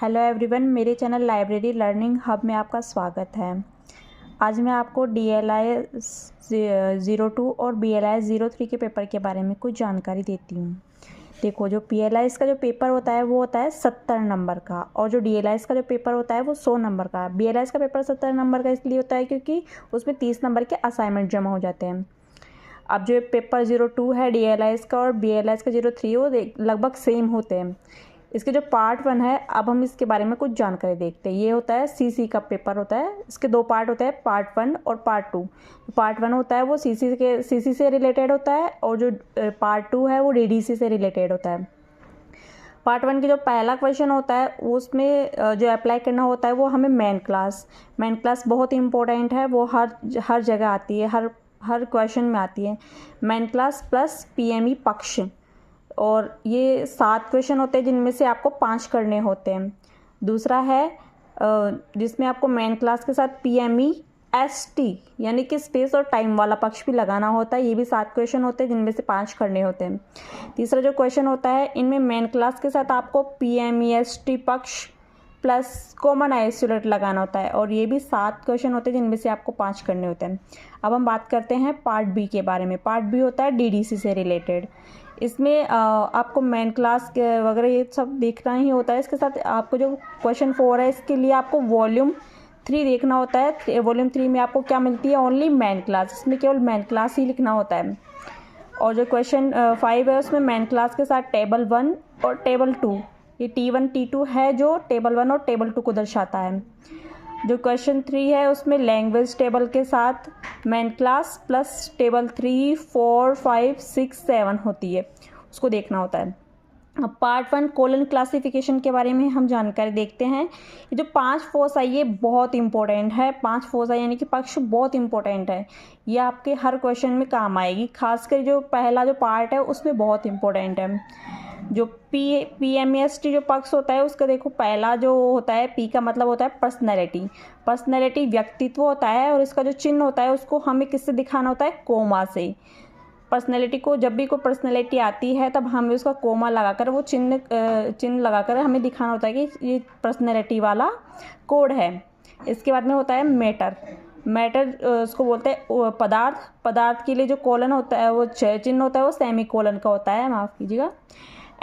Hello everyone, मेरे channel library learning hub में आपका स्वागत है। आज मैं आपको DLI 02 और BLI 03 के पेपर के बारे में कुछ जानकारी देती हूँ। देखो, जो PLI का जो पेपर होता है वो होता है 70 नंबर का, और जो DLI का जो पेपर होता है वो 100 नंबर का। BLI का पेपर 70 नंबर का इसलिए होता है क्योंकि उसमें 30 नंबर के असाइनमेंट जमा हो जाते हैं। अब जो पेपर 02 है DLI का और BLI का 03 वो लगभग सेम होते हैं। इसके जो पार्ट 1 है, अब हम इसके बारे में कुछ जानकारी देखते हैं। ये होता है CC का पेपर होता है। इसके दो पार्ट होते हैं, पार्ट 1 और पार्ट 2। पार्ट 1 होता है वो CC से रिलेटेड होता है, और जो पार्ट 2 है वो DDC से रिलेटेड होता है। पार्ट 1 की जो पहला क्वेश्चन होता है उसमें जो अप्लाई करना होता है वो हमें मेन क्लास बहुत इंपॉर्टेंट है। वो हर जगह आती है, हर क्वेश्चन में आती है। मेन क्लास प्लस PME पक्ष, और ये 7 क्वेश्चन होते हैं जिनमें से आपको 5 करने होते हैं। दूसरा है जिसमें आपको मेन क्लास के साथ PME ST यानी कि स्पेस और टाइम वाला पक्ष भी लगाना होता है। ये भी 7 क्वेश्चन होते हैं जिनमें से 5 करने होते हैं। तीसरा जो क्वेश्चन होता है, इनमें मेन क्लास के साथ आपको PME ST पक्ष प्लस कॉमन आइसोलेट लगाना होता है, और ये भी 7 क्वेश्चन होते हैं जिनमें से आपको 5 करने होते हैं। अब हम बात करते हैं पार्ट बी के बारे में। पार्ट बी होता है DDC से रिलेटेड। इसमें आपको मेन क्लास के वगैरह ये सब देखना ही होता है। इसके साथ आपको जो क्वेश्चन 4 है, इसके लिए आपको वॉल्यूम 3 देखना होता है। वॉल्यूम 3 में आपको क्या मिलती है, ओनली मेन क्लास। इसमें केवल मेन क्लास ही लिखना होता है। और जो क्वेश्चन 5 है उसमें मेन क्लास के साथ टेबल 1 और टेबल 2, ये T1 T2 है जो टेबल 1 और टेबल 2 को दर्शाता है। जो क्वेश्चन 3 है उसमें लैंग्वेज टेबल के साथ मेन क्लास प्लस टेबल 3, 4, 5, 6, 7 होती है, उसको देखना होता है। अब पार्ट 1 कोलन क्लासिफिकेशन के बारे में हम जानकारी देखते हैं। ये जो 5 फोसाई ये बहुत इंपॉर्टेंट है। 5 फोसाई यानी कि पक्ष बहुत इंपॉर्टेंट है। ये आपके हर क्वेश्चन में काम आएगी। खासकर जो पहला जो पार्ट है उसमें बहुत इंपॉर्टेंट है। जो PMEST जो पक्ष होता है उसका देखो, पहला जो होता है P का मतलब होता है पर्सनैलिटी व्यक्तित्व होता है, और इसका जो चिन्ह होता है उसको हमें किससे दिखाना होता है, कोमा से। पर्सनैलिटी को जब भी कोई पर्सनैलिटी आती है तब हमें उसका कोमा लगाकर वो चिन्ह लगाकर हमें दिखाना होता है कि ये पर्सनैलिटी वाला कोड है। इसके बाद में होता है मैटर उसको बोलते हैं पदार्थ के लिए जो कोलन होता है वो चिन्ह होता है वो सेमी कोलन का होता है, माफ़ कीजिएगा।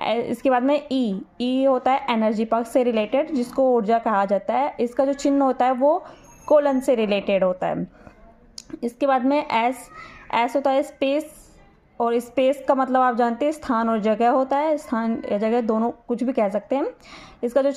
इसके बाद में ई होता है एनर्जी पक्ष से रिलेटेड, जिसको ऊर्जा कहा जाता है। इसका जो चिन्ह होता है वो कोलन से रिलेटेड होता है। इसके बाद में एस होता है स्पेस, और स्पेस का मतलब आप जानते हैं स्थान और जगह होता है। स्थान या जगह दोनों कुछ भी कह सकते हैं। इसका जो